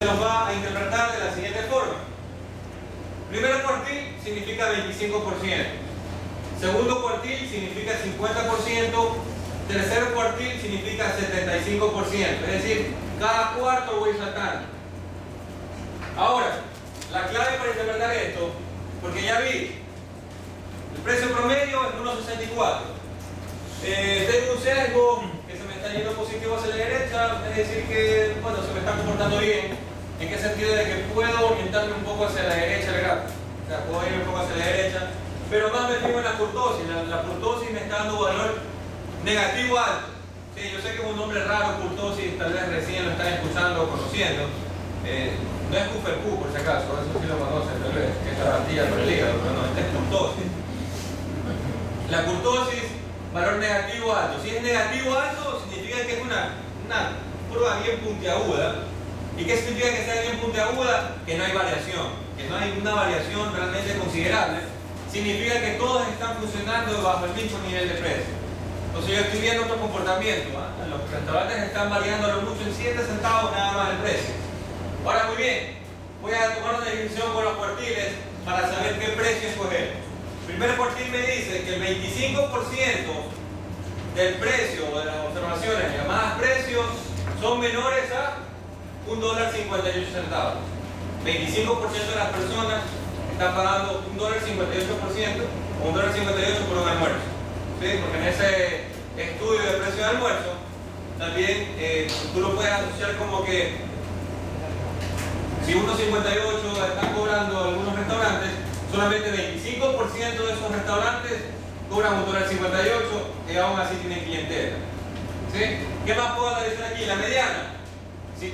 los va a interpretar de la siguiente forma. Primer cuartil significa 25%. Segundo cuartil significa 50%. Tercer cuartil significa 75%. Es decir, cada cuarto lo voy saltando. Ahora, la clave para interpretar esto, porque ya vi, el precio promedio es 1.64. Tengo un sesgo que se me está yendo positivo hacia la derecha, es decir que, bueno, se me está comportando bien. ¿En qué sentido? De que puedo orientarme un poco hacia la derecha del gráfico. O sea, puedo ir un poco hacia la derecha, pero más me fijo en la kurtosis. La kurtosis me está dando valor negativo alto. Sí, yo sé que es un nombre raro, kurtosis, tal vez recién lo están escuchando o conociendo. No es Kuferku, por si acaso, eso sí lo conocen, tal vez, que es la pastilla para el hígado, pero no, esta es kurtosis. La kurtosis, valor negativo alto. Si es negativo alto, significa que es una curva bien puntiaguda. ¿Y qué significa que sea bien puntiaguda? Que no hay variación, que no hay una variación realmente considerable. Significa que todos están funcionando bajo el mismo nivel de precio. Entonces yo estoy viendo otro comportamiento. Los restaurantes están variando mucho en 7 centavos nada más el precio. Ahora muy bien, voy a tomar una definición con los cuartiles para saber qué precio escoger. El primer cuartil me dice que el 25% del precio de las observaciones llamadas precios son menores a $1.58. 25% de las personas están pagando $1.58 o $1.58 por un almuerzo. ¿Sí? Porque en ese estudio de precio de almuerzo también tú lo puedes asociar como que si 1.58 están cobrando algunos restaurantes, solamente 25% de esos restaurantes cobran $1.58 y aún así tienen clientela. ¿Sí? ¿Qué más puedo analizar aquí? La mediana, 50%.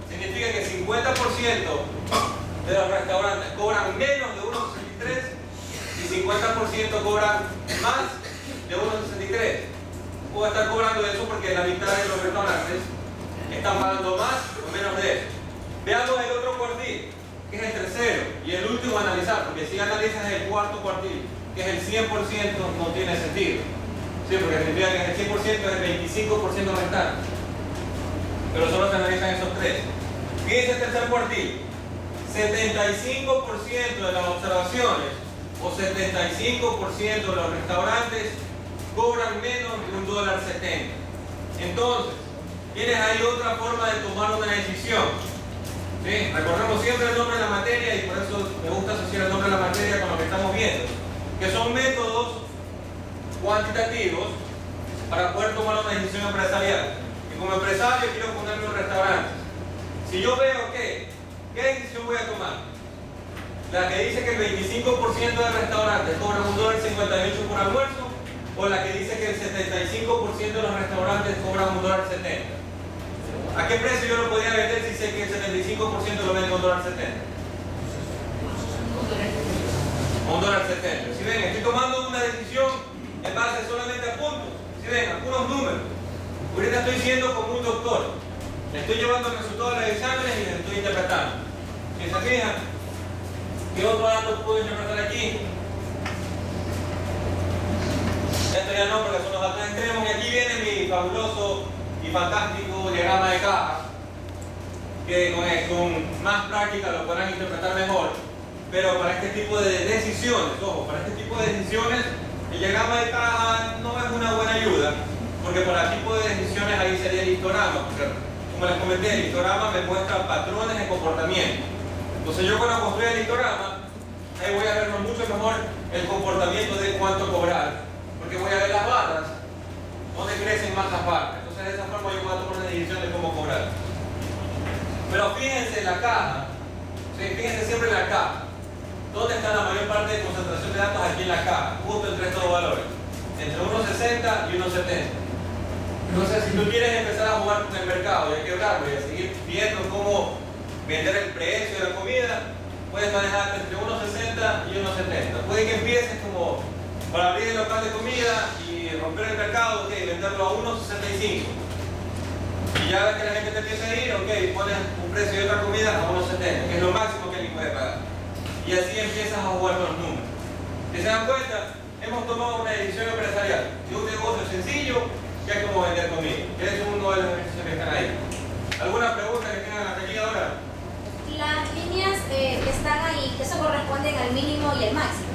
Significa que 50% de los restaurantes cobran menos de 1.63 y 50% cobran más de 1.63. Puedo estar cobrando eso porque la mitad de los restaurantes están pagando más o menos de eso. Veamos el otro cuartil, que es el tercero, y el último a analizar, porque si analizas el cuarto cuartil, que es el 100%, no tiene sentido. Sí, porque significa que el 100% es el 25% restante. Pero solo se analizan esos tres. Fíjense el tercer cuartil. 75% de las observaciones o 75% de los restaurantes cobran menos de $1.70. Entonces, tienes ahí otra forma de tomar una decisión. ¿Sí? Recordemos siempre el nombre de la materia y por eso me gusta asociar el nombre de la materia con lo que estamos viendo, que son métodos cuantitativos para poder tomar una decisión empresarial. Y como empresario quiero ponerme un restaurante. Si yo veo que, ¿qué decisión voy a tomar? La que dice que el 25% de restaurantes cobran $1.58 por almuerzo, o la que dice que el 75% de los restaurantes cobran $1.70. ¿A qué precio yo lo podría vender si sé que el 75% lo vende $1.70? $1.70. Si ven, estoy tomando una decisión en base solamente a puntos. Si ven, a puros números. Ahorita estoy siendo como un doctor. Le estoy llevando el resultado de los exámenes y les estoy interpretando. Si se fijan, ¿qué otro dato puedo interpretar aquí? Esto ya no, porque son los datos extremos. Y aquí viene mi fabuloso y fantástico diagrama de caja, que con más práctica lo podrán interpretar mejor. Pero para este tipo de decisiones, ojo, para este tipo de decisiones, el diagrama de caja no es una buena ayuda, porque para el tipo de decisiones ahí sería el histograma. Porque, como les comenté, el histograma me muestra patrones de comportamiento. Entonces yo cuando construyo el histograma, ahí voy a ver mucho mejor el comportamiento de cuánto cobrar, porque voy a ver las barras, donde crecen más las barras. Entonces de esa forma yo voy a tomar una decisión de cómo cobrar. Pero fíjense en la caja, ¿sí? Fíjense siempre en la caja. ¿Dónde está la mayor parte de concentración de datos? Aquí en la caja, justo entre estos dos valores, entre 1.60 y 1.70. Entonces, si tú quieres empezar a jugar con el mercado y a quebrarlo y a seguir viendo cómo vender el precio de la comida, puedes manejar entre 1.60 y 1.70. Puede que empieces como para abrir el local de comida y romper el mercado, ok, venderlo a 1.65. Y ya ves que la gente te empieza a ir, ok, pones un precio de otra comida a 1.70, que es lo máximo que alguien puede pagar. Y así empiezas a jugar con los números. Si se dan cuenta, hemos tomado una decisión empresarial de un negocio sencillo, que es como vender comida. Que es uno de los ejercicios que están ahí. ¿Alguna pregunta que tengan hasta aquí ahora? Las líneas que están ahí, ¿eso corresponden al mínimo y el máximo?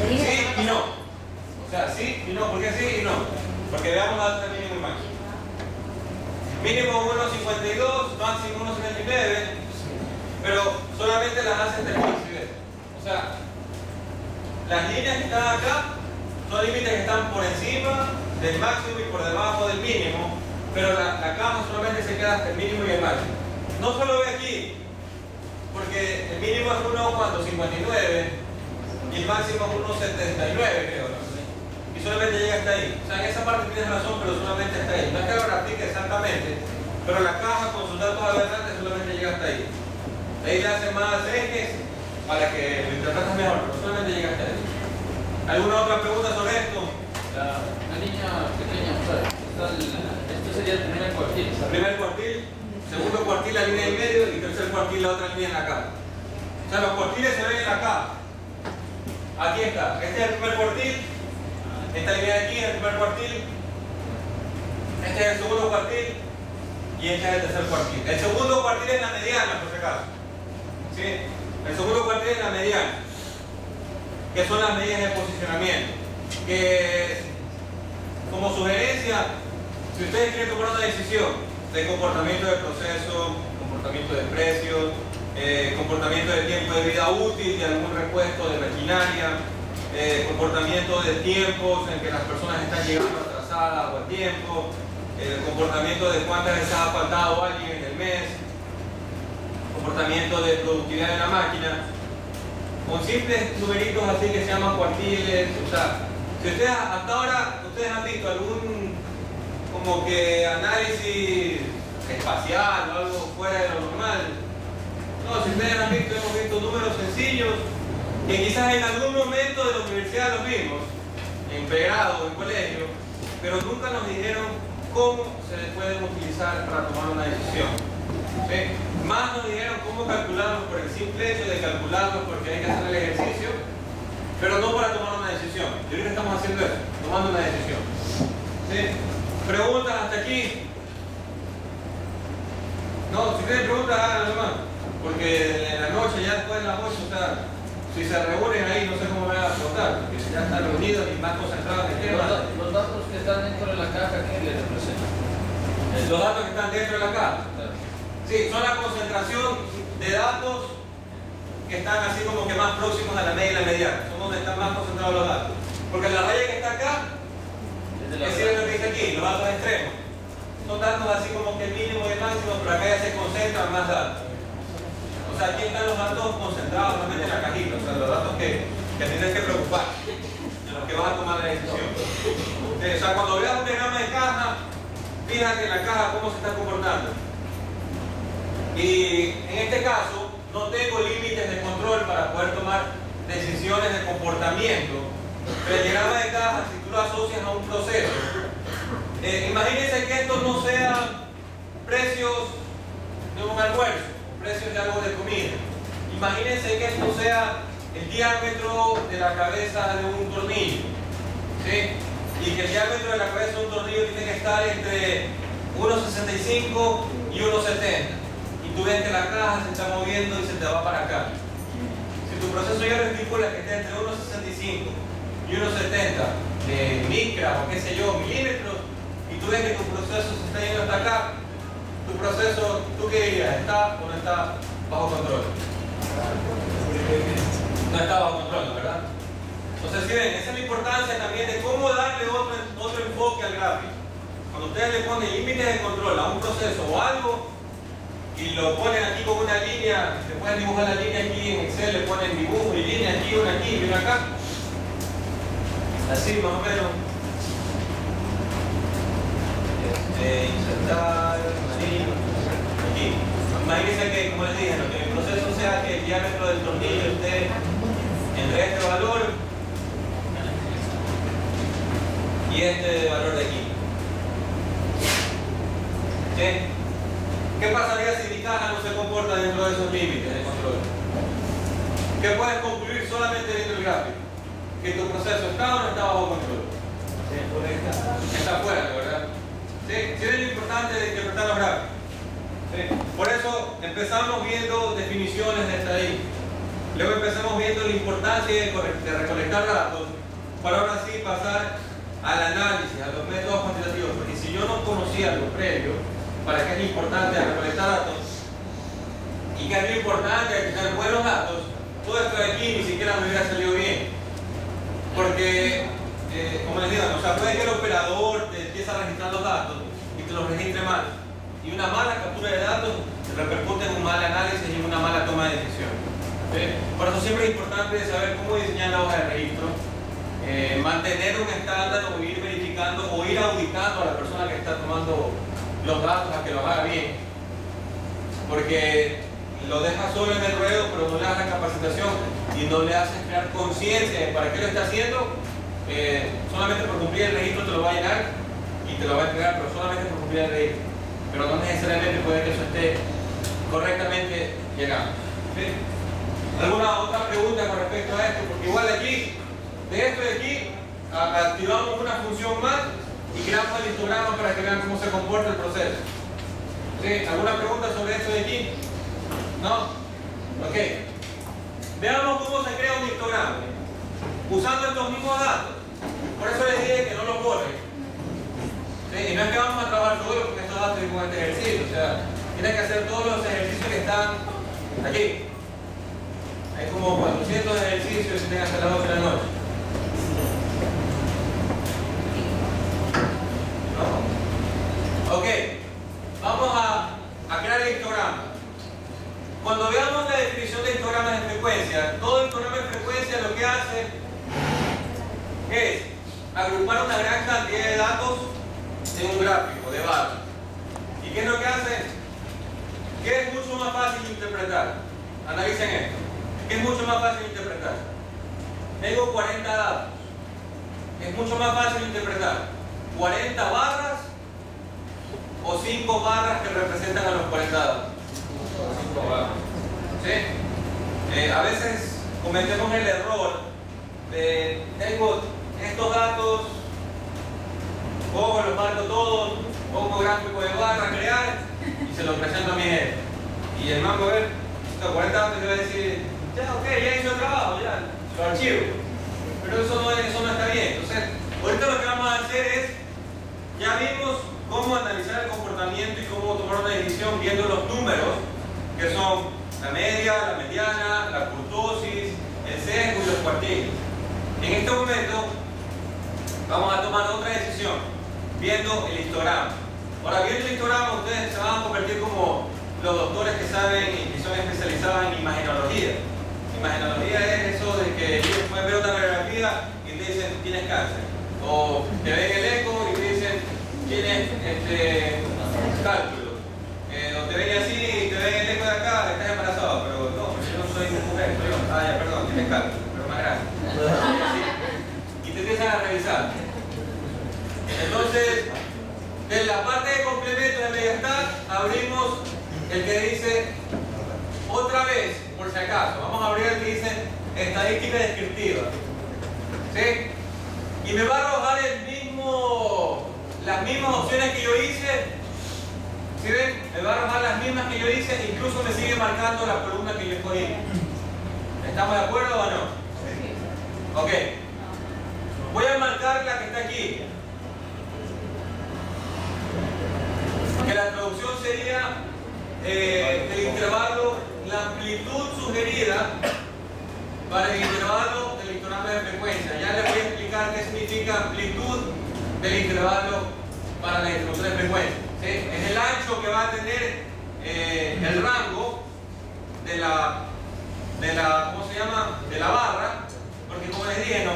Sí y no. O sea, sí y no. ¿Por qué sí y no? Porque veamos la data mínimo y máximo. Mínimo 1.52, máximo 1.79, pero solamente las hace hasta aquí, ¿sí ves? O sea, las líneas que están acá son límites que están por encima del máximo y por debajo del mínimo, pero la caja solamente se queda hasta el mínimo y el máximo. No solo ve aquí, porque el mínimo es 1.59 y el máximo es 1.79, creo, ¿no? Y solamente llega hasta ahí. O sea, en esa parte tienes razón, pero solamente hasta ahí. No es que lo grafique exactamente, pero la caja con sus datos aberrantes solamente llega hasta ahí. De ahí le hacen más ejes para que lo interpretes mejor, pero solamente llega hasta ahí. ¿Alguna otra pregunta sobre esto? La línea pequeña, esto sería el primer cuartil. El primer cuartil, segundo cuartil la línea en medio y tercer cuartil la otra línea en la caja. O sea, los cuartiles se ven en la caja. Aquí está, este es el primer cuartil, esta línea de aquí es el primer cuartil, este es el segundo cuartil y este es el tercer cuartil. El segundo cuartil es la mediana, por si acaso. ¿Sí? El segundo cuartil es la mediana, que son las medidas de posicionamiento. Que como sugerencia, si ustedes quieren tomar una decisión de comportamiento de proceso, comportamiento de precios, comportamiento de tiempo de vida útil de algún repuesto de maquinaria, comportamiento de tiempos en que las personas están llegando atrasadas o a tiempo, comportamiento de cuántas veces ha faltado alguien en el mes, comportamiento de productividad de la máquina, con simples numeritos así que se llaman cuartiles. O sea, si ustedes hasta ahora ustedes han visto algún como que análisis espacial o algo fuera de lo normal, no, si ustedes han visto, hemos visto números sencillos que quizás en algún momento de la universidad los vimos, en pregrado o en colegio, pero nunca nos dijeron cómo se les pueden utilizar para tomar una decisión. ¿Sí? Más nos dijeron cómo calcularlos por el simple hecho de calcularlos porque hay que hacer el ejercicio, pero no para tomar una decisión. Y ahorita estamos haciendo eso, tomando una decisión. ¿Sí? ¿Preguntas hasta aquí? No, si tienen preguntas, háganlo más. Porque en la noche, ya después de las 8, o sea, si se reúnen ahí, no sé cómo me van a preguntar, porque si ya están reunidos y más concentrados en el tema. Los datos que están dentro de la caja, ¿qué les representan? Los datos que están dentro de la caja. Sí, son la concentración de datos que están así como que más próximos a la media y la mediana. Son donde están más concentrados los datos. Porque la raya que está acá, es decir, lo que dice aquí, los datos extremos. Son datos así como que el mínimo y el máximo, pero acá ya se concentran más datos. O sea, aquí están los datos concentrados realmente en la cajita. O sea, los datos que tienes que preocupar, en los que vas a tomar la decisión. O sea, cuando veas un diagrama de caja, fíjate en la caja cómo se está comportando. Y en este caso, no tengo límites de control para poder tomar decisiones de comportamiento. Pero el diagrama de caja, si tú lo asocias a un proceso, imagínense que esto no sea precios de un almuerzo, precios de algo de comida. Imagínense que esto sea el diámetro de la cabeza de un tornillo, ¿sí? Y que el diámetro de la cabeza de un tornillo tiene que estar entre 1.65 y 1.70. Y tú ves que la caja se está moviendo y se te va para acá. Si tu proceso ya lo estipula que esté entre 1.65 y 1.70 de micras o qué sé yo, milímetros, y tú ves que tu proceso se está yendo hasta acá, tu proceso, ¿tú qué dirías? ¿Está o no está bajo control? No está bajo control, ¿verdad? Entonces, si ven, esa es la importancia también de cómo darle otro enfoque al gráfico. Cuando ustedes le ponen límites de control a un proceso o algo y lo ponen aquí con una línea, se pueden dibujar la línea aquí en Excel, le ponen dibujo y línea aquí y una acá. Así más o menos. Insertar, aquí. Imagínense que, como les dije, que el proceso sea que el diámetro del tornillo esté entre este valor y este valor de aquí. ¿Sí? ¿Qué pasaría si mi caja no se comporta dentro de esos límites de control? ¿Qué puedes concluir solamente viendo el gráfico? Que tu proceso está o no está bajo control. Está fuera, ¿verdad? ¿Sí? ¿Sí ven lo importante empezamos viendo definiciones de estadística. Luego empezamos viendo la importancia de recolectar datos para ahora sí pasar al análisis, a los métodos cuantitativos. Porque si yo no conocía lo previo, para qué es importante recolectar datos y qué es lo importante de tener buenos datos, todo esto de aquí ni siquiera me hubiera salido bien. Porque, como les digo, o sea, puede que el operador te empiece a registrar los datos y te los registre mal. Y una mala captura de datos repercute en un mal análisis y en una mala toma de decisión. ¿Sí? Por eso siempre es importante saber cómo diseñar la hoja de registro, mantener un estándar o ir verificando o ir auditando a la persona que está tomando los datos a que los haga bien. Porque lo dejas solo en el ruedo, pero no le das la capacitación y no le haces crear conciencia de para qué lo está haciendo. Solamente por cumplir el registro te lo va a llenar y te lo va a entregar, pero solamente por cumplir el registro. Pero no necesariamente puede que eso esté correctamente llegando. ¿Sí? ¿Alguna otra pregunta con respecto a esto? Porque igual de aquí, de esto de aquí, activamos una función más y creamos el histograma para que vean cómo se comporta el proceso. ¿Sí? ¿Alguna pregunta sobre esto de aquí? ¿No? Ok. Veamos cómo se crea un histograma. Usando estos mismos datos. Por eso les dije que no los borren. ¿Sí? Y no es que vamos a trabajar solo con estos datos y con este ejercicio. O sea, tienen que hacer todos los ejercicios que están aquí. Hay como 400 ejercicios y tienen hasta las 12 de la noche. ¿No? Ok. Vamos a crear el histograma. Cuando veamos la definición de histogramas de frecuencia, todo histograma de frecuencia lo que hace es agrupar una gran cantidad de datos en un gráfico de barras. ¿Y qué es lo que hace? Que es mucho más fácil de interpretar. Analicen esto. ¿Qué es mucho más fácil de interpretar? Tengo 40 datos. Es mucho más fácil de interpretar 40 barras o 5 barras que representan a los 40 datos. 5 barras. ¿Sí? A veces cometemos el error de tengo estos datos, los marco todos, pongo gráfico de barra, crear y se lo presento a mi jefe. Y el man va a ver estos 40 datos y va a decir, ya, ok, ya hizo el trabajo, ya, lo archivo. Pero eso no está bien. Entonces, ahorita lo que vamos a hacer es, ya vimos cómo analizar el comportamiento y cómo tomar una decisión viendo los números, que son la media, la mediana, la kurtosis, el sesgo y los cuartiles. En este momento vamos a tomar otra decisión, viendo el histograma. Ahora, viendo el histograma, ustedes se van a convertir como los doctores que saben y que son especializados en imagenología. Imagenología es eso de que ellos pueden ver una radiografía y te dicen tienes cáncer. O te ven el eco y te dicen tienes cálculo. O te ven así y te ven el eco de acá, estás embarazado. Pero no, yo no soy mujer, soy hombre. Ah, ya, perdón, tienes cálculo, pero más grande. Y te empiezan a revisar. Entonces, de la parte de complemento de Mediastat, abrimos el que dice, otra vez, por si acaso, vamos a abrir el que dice estadística descriptiva. ¿Sí? Y me va a arrojar las mismas opciones que yo hice. ¿Sí ven? Me va a arrojar las mismas que yo hice, incluso me sigue marcando la columna que yo escogí. ¿Estamos de acuerdo o no? Ok. Voy a marcar la que está aquí. Que la traducción sería el intervalo, la amplitud sugerida para el intervalo del histograma de frecuencia. Ya les voy a explicar qué significa amplitud del intervalo para la distribución de frecuencia. ¿Sí? Es el ancho que va a tener el rango de la ¿cómo se llama? De la barra, porque como les dije, no,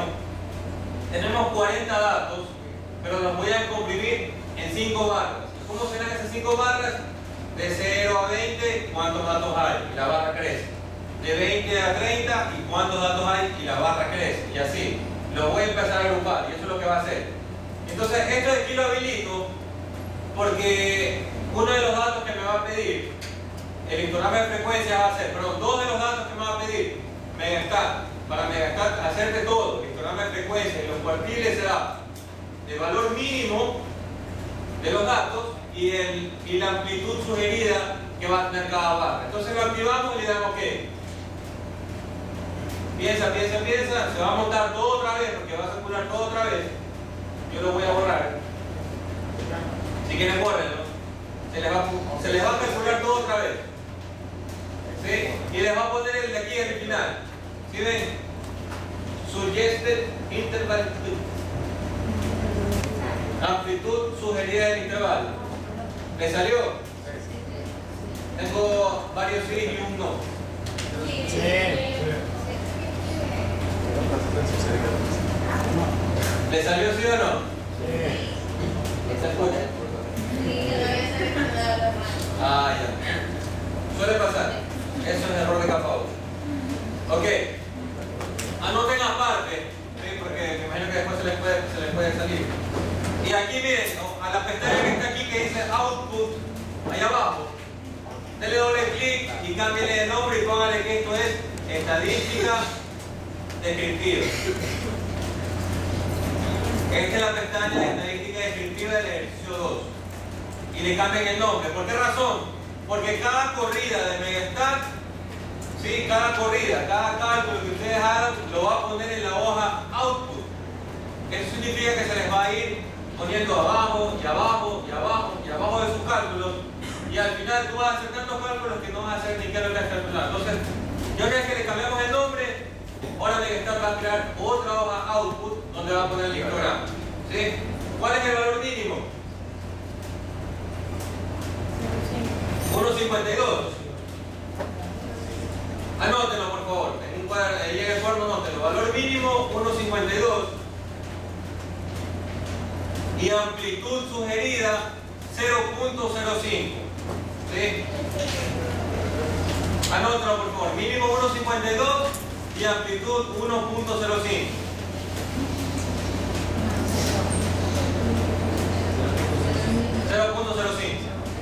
tenemos 40 datos, pero los voy a comprimir en 5 barras. ¿Cómo serán esas 5 barras? De 0 a 20, ¿cuántos datos hay? Y la barra crece. De 20 a 30, ¿y cuántos datos hay? Y la barra crece. Y así. Los voy a empezar a agrupar, y eso es lo que va a hacer. Entonces, esto de aquí lo habilito porque uno de los datos que me va a pedir el histograma de frecuencia va a ser, perdón, 2 de los datos que me va a pedir Mediastat. Para Mediastat, hacerte todo, el histograma de frecuencia y los cuartiles será el valor mínimo de los datos y la amplitud sugerida que va a tener cada barra. Entonces lo activamos y le damos OK. Piensa, se va a montar todo otra vez, porque va a circular todo otra vez. Yo lo voy a borrar. Si quieren, bórrenlo. Se les va a calcular todo otra vez. ¿Sí? Y les va a poner el de aquí en el final. ¿Sí ven? Suggested interval amplitud sugerida del intervalo. ¿Le salió? Tengo varios sí y un no. Sí. ¿Le salió sí o no? Sí. ¿Se escucha? Ah, ya. Suele pasar. Eso es error de capa 8. Ok. Anoten aparte, ¿sí? Porque me imagino que después se les puede salir. Y aquí miren, a la pestaña que está aquí que dice Output, ahí abajo, denle doble clic y cámbienle de nombre y pónganle que esto es estadística descriptiva. Esta es la pestaña de estadística descriptiva del ejercicio 2. Y le cambien el nombre. ¿Por qué razón? Porque cada corrida de Megastat, ¿sí? Cada corrida, cada cálculo que ustedes hagan, lo va a poner en la hoja Output. Eso significa que se les va a ir poniendo abajo y abajo y abajo y abajo de sus cálculos. Y al final tú vas a hacer tantos cálculos que no vas a hacer ni qué es lo que has calculado. Entonces, ya una vez que le cambiamos el nombre, ahora Megastat va a crear otra hoja Output donde va a poner el histograma. ¿Sí? ¿Cuál es el valor mínimo? 1.52. Anótenlo por favor. En un cuadro, ahí en el cuaderno anótenlo. Valor mínimo 1.52. Y amplitud sugerida 0.05. ¿Sí? Anótenlo por favor. Mínimo 1.52 y amplitud 1.05.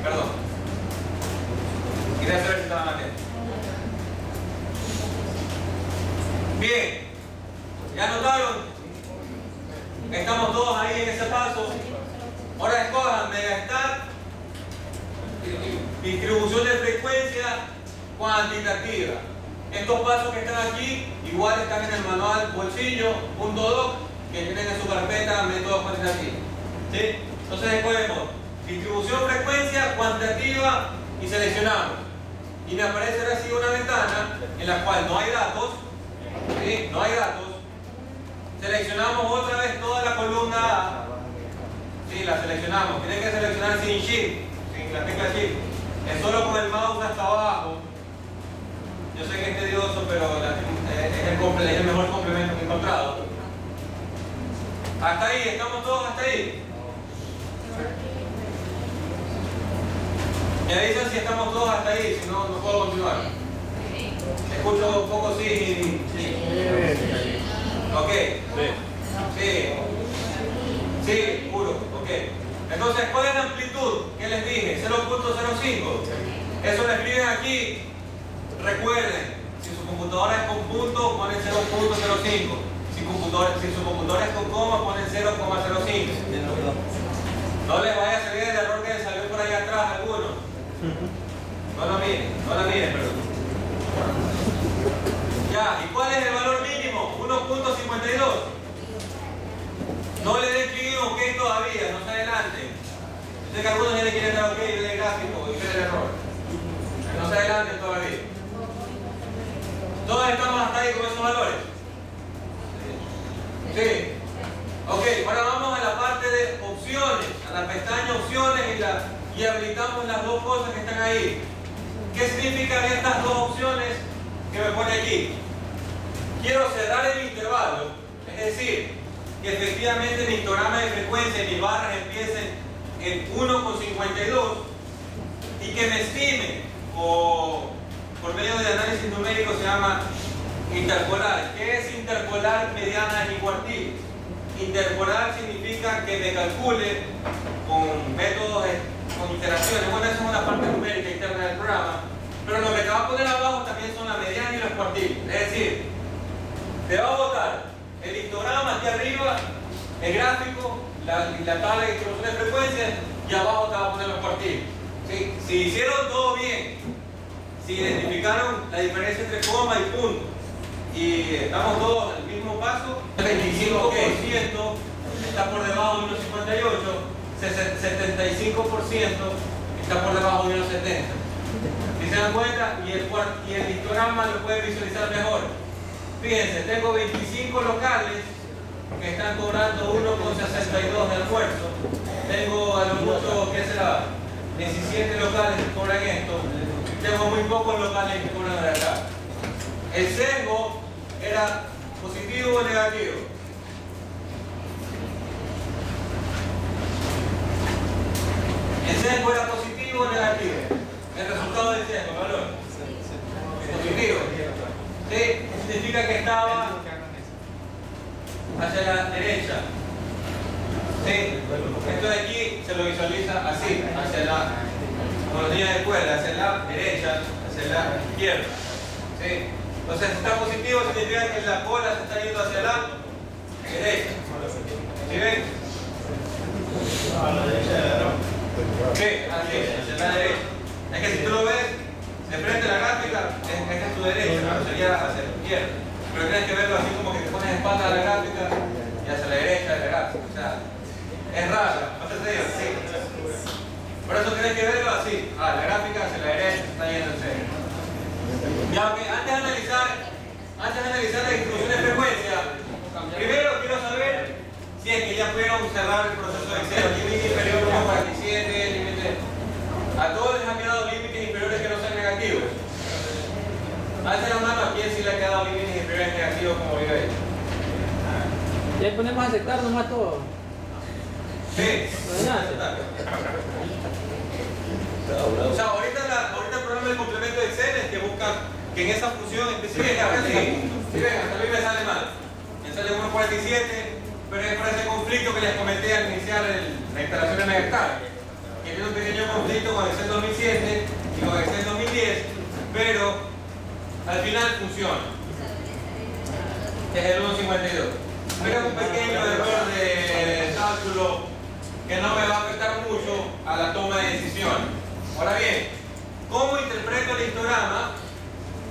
Perdón. Quería saber si estaban atentos. Bien. ¿Ya notaron? Estamos todos ahí en ese paso. Ahora escojan Megastat, distribución de frecuencia cuantitativa. Estos pasos que están aquí, igual están en el manual bolsillo, .doc, que tienen en su carpeta métodos cuantitativos. ¿Sí? Entonces escogemos distribución frecuencia cuantitativa y seleccionamos. Y me aparece ahora sí una ventana en la cual no hay datos. ¿Sí? No hay datos. Seleccionamos otra vez toda la columna A. Sí, la seleccionamos. Tienen que seleccionar sin Shift, sin la tecla Shift. Es solo con el mouse hasta abajo. Yo sé que es tedioso, pero es el mejor complemento que he encontrado. Hasta ahí, estamos todos hasta ahí. Me avisan si estamos todos hasta ahí, si no, no puedo continuar. Escucho un poco sí. Ok. Sí, puro. Ok. Entonces, ¿cuál es la amplitud? ¿Qué les dije? 0.05. Eso lo escriben aquí. Recuerden, si su computadora es con punto, ponen 0.05. Si su computadora es con coma, ponen 0,05. No les vaya a salir el error que les salió por ahí atrás a algunos. No la miren, perdón. Ya, ¿y cuál es el valor mínimo? 1.52. No le den clic en OK todavía, no se adelanten. Yo sé que algunos ya le quieren dar OK y ver el gráfico y ver el error. No se adelanten todavía. Todos estamos hasta ahí con esos valores. Sí. Ok, ahora vamos a la parte de opciones, a la pestaña opciones y habilitamos las dos cosas que están ahí. ¿Qué significan estas dos opciones que me pone aquí? Quiero cerrar el intervalo, es decir, que efectivamente mi histograma de frecuencia y mis barras empiecen en 1,52 y que me estime, o por medio de análisis numérico se llama interpolar. ¿Qué es interpolar medianas y cuartiles? Interpolar significa que me calcule con métodos, con iteraciones. Bueno, eso es una parte numérica interna del programa, pero lo que te va a poner abajo también son las medianas y los cuartiles. Es decir, te va a botar el histograma aquí arriba, el gráfico, la tabla de distribución de frecuencias, y abajo te va a poner los cuartiles. ¿Sí? Si hicieron todo bien, si identificaron la diferencia entre coma y punto, y estamos todos en el mismo paso, el 25% está por debajo de 1,58, 75% está por debajo de 1,70. Si se dan cuenta, y el histograma lo pueden visualizar mejor. Fíjense, tengo 25 locales que están cobrando 1,62 de almuerzo. Tengo a lo mucho, ¿qué será? 17 locales que cobran esto. Tengo muy pocos locales que cobran de acá. El sesgo era positivo o negativo. El sesgo era positivo o negativo. El resultado del sesgo, el valor. Positivo. ¿Sí? Significa que estaba hacia la derecha. ¿Sí? Esto de aquí se lo visualiza así, hacia la, como los niños de escuela, hacia la derecha, hacia la izquierda. ¿Sí? Entonces, si está positivo significa que la cola se está yendo hacia la derecha. ¿Sí ven? A la derecha de la rampa. Sí, así, hacia la derecha. Es que si tú lo ves de frente a la gráfica, esta es tu derecha, pero sería hacia la izquierda. Pero tienes que verlo así como que te pones espalda a la gráfica y hacia la derecha de la gráfica. O sea, es raro, no te digo, sí. Por eso tienes que verlo así. La gráfica hacia la derecha está yendo en serio. Ya, okay, antes de analizar la distribución de frecuencia, primero quiero saber si es que ya pudieron cerrar el proceso de Excel, límite inferior 1,47, límite. A todos les han quedado límites inferiores que no sean negativos. Alza la mano a quien sí le ha quedado límites inferiores negativos como yo he hecho. Ya ponemos a aceptar nomás todo. Sí. O sea, ahorita el problema del complemento de Excel es que busca que en esa función específica, si ven, hasta a mí me sale mal. Me sale 1,47, pero es por ese conflicto que les comenté al iniciar la instalación de Megastar. Que tiene un pequeño conflicto con Excel 2007 y con Excel 2010, pero al final funciona. Es el 1,52. Pero es un pequeño error de cálculo que no me va a afectar mucho a la toma de decisiones. Ahora bien, ¿cómo interpreto el histograma?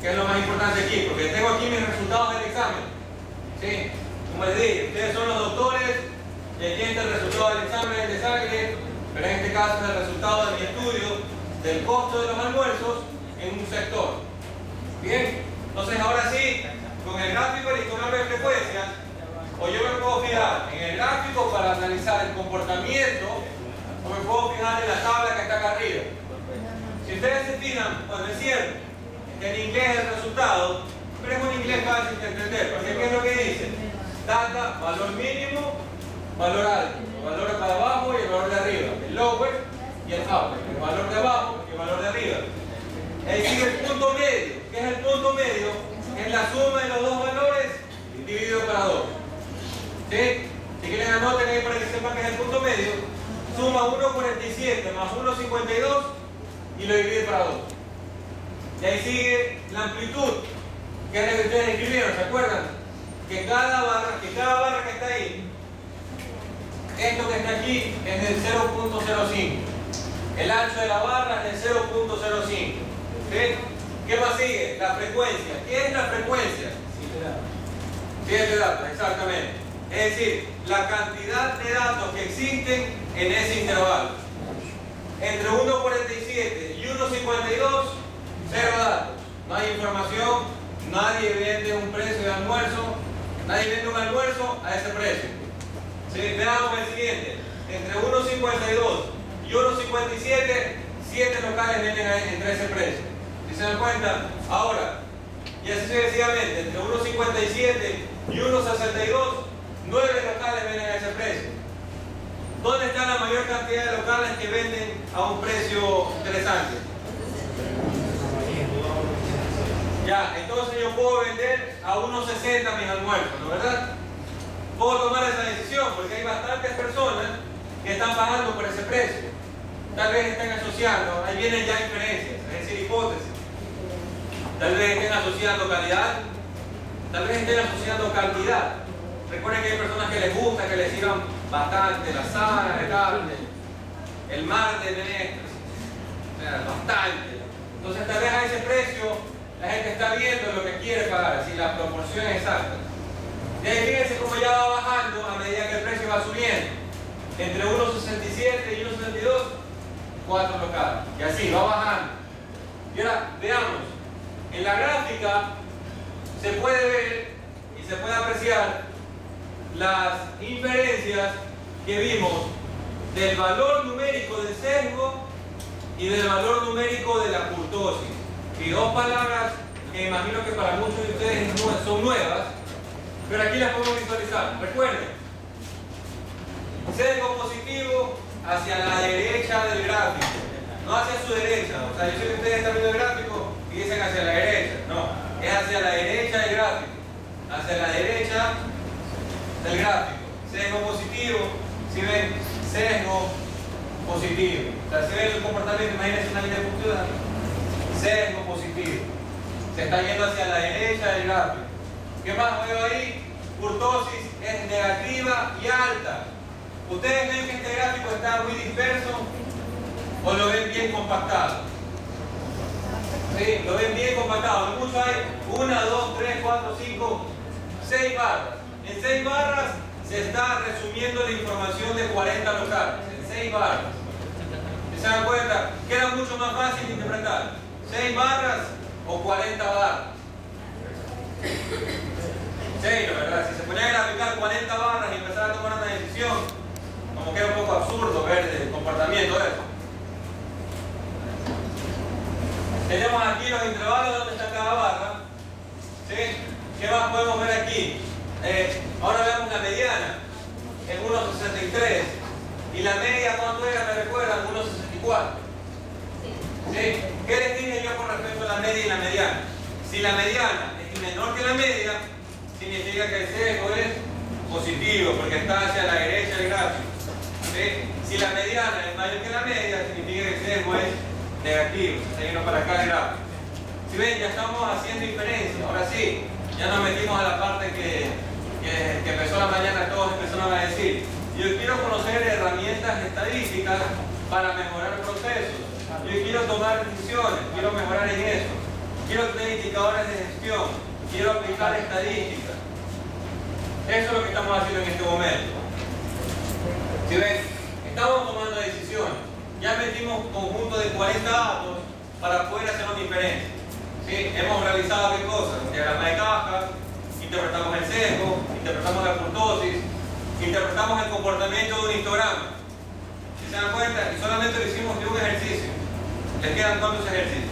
Que es lo más importante aquí, porque tengo aquí mis resultados del examen. ¿Sí? Como les dije, ustedes son los doctores y aquí está el resultado del examen de sangre, pero en este caso es el resultado de mi estudio del costo de los almuerzos en un sector. Bien, entonces ahora sí, con el gráfico del histograma de frecuencias, o yo me puedo fijar en el gráfico para analizar el comportamiento, o me puedo fijar en la tabla que está acá arriba. Si ustedes se fijan, bueno, es cierto, en inglés el resultado, pero es un inglés fácil de entender, porque ¿qué es lo que dice? Data, valor mínimo, valor alto, el valor para abajo y el valor de arriba, el lower y el upper, el valor de abajo y el valor de arriba. Ahí sigue el punto medio. ¿Qué es el punto medio? Es la suma de los dos valores dividido para 2. ¿Sí? Si quieren anoten ahí para que sepan que es el punto medio. Suma 1,47 más 1,52 y lo divide para 2. Y ahí sigue la amplitud, que es la que ustedes escribieron, ¿se acuerdan? Que cada barra que está ahí, esto que está aquí es del 0,05. El ancho de la barra es del 0,05. ¿Sí? ¿Qué más sigue? La frecuencia. ¿Qué es la frecuencia? 7 datos, exactamente. Es decir, la cantidad de datos que existen en ese intervalo. Entre 1,47 y 1,52, 0 datos. No hay información, nadie vende un precio de almuerzo, nadie vende un almuerzo a ese precio. ¿Sí? Veamos el siguiente. Entre 1,52 y 1,57, 7 locales venden entre ese precio. ¿Sí se dan cuenta? Ahora, y así sucesivamente, entre 1,57 y 1,62, 9 locales venden a ese precio. ¿Dónde está la mayor cantidad de locales que venden a un precio interesante? Ya, entonces yo puedo vender a 1,60 mis almuerzos, ¿no verdad? Puedo tomar esa decisión porque hay bastantes personas que están pagando por ese precio. Tal vez estén asociando, ahí vienen ya inferencias, es decir, hipótesis. Tal vez estén asociando calidad, tal vez estén asociando cantidad. Recuerden que hay personas que les gusta que les sirvan bastante la sábana de carne, el mar de menestras. general, bastante. Entonces tal vez a ese precio la gente está viendo lo que quiere pagar, si la proporción es exacta. Y ahí fíjense cómo ya va bajando a medida que el precio va subiendo. Entre 1.67 y 1.72, 4 locales. Y así va bajando. Y ahora veamos, en la gráfica se puede ver y se puede apreciar las inferencias que vimos del valor numérico del sesgo y del valor numérico de la kurtosis. Y dos palabras que imagino que para muchos de ustedes son nuevas, pero aquí las podemos visualizar. Recuerden, sesgo positivo hacia la derecha del gráfico, no hacia su derecha. O sea, yo sé que ustedes están viendo el gráfico y dicen hacia la derecha. No, es hacia la derecha del gráfico. Hacia la derecha del gráfico. Sesgo positivo, si ven, sesgo positivo. O sea, si ven el comportamiento, imagínense una línea puntual. Sesgo positivo. Se está yendo hacia la derecha del gráfico. ¿Qué más veo ahí? Kurtosis es negativa y alta. ¿Ustedes ven que este gráfico está muy disperso o lo ven bien compactado? Sí, lo ven bien compactado. Mucho hay 1, 2, 3, 4, 5, 6 barras. En 6 barras se está resumiendo la información de 40 locales. En 6 barras. ¿Se dan cuenta? Queda mucho más fácil de interpretar. 6 barras o 40 barras. Sí, la verdad, si se ponía a graficar 40 barras y empezar a tomar una decisión, como que era un poco absurdo ver el comportamiento de eso. Tenemos aquí los intervalos donde está cada barra. ¿Sí? ¿Qué más podemos ver aquí? Ahora veamos la mediana, en 1.63. ¿Y la media cuánto era? ¿Me recuerdan? 1.64. ¿Sí? ¿Qué les dije yo con respecto a la media y la mediana? Si la mediana es menor que la media, significa que el sesgo es positivo, porque está hacia la derecha del gráfico. ¿Sí? Si la mediana es mayor que la media, significa que el sesgo es negativo, se está yendo para acá el gráfico. Si ven, ya estamos haciendo inferencia. Ahora sí, ya nos metimos a la parte que empezó la mañana, todos empezaron a decir: yo quiero conocer herramientas estadísticas para mejorar procesos, yo quiero tomar decisiones, quiero mejorar en eso, quiero tener indicadores de gestión, quiero aplicar estadísticas. Eso es lo que estamos haciendo en este momento. Si ven, estamos tomando decisiones. Ya metimos un conjunto de 40 datos para poder hacer una diferencia. ¿Sí? Hemos realizado qué cosas: un diagrama de caja, interpretamos el sesgo, interpretamos la kurtosis, interpretamos el comportamiento de un histograma. Si se dan cuenta, y solamente lo hicimos de un ejercicio. ¿Les quedan cuántos ejercicios?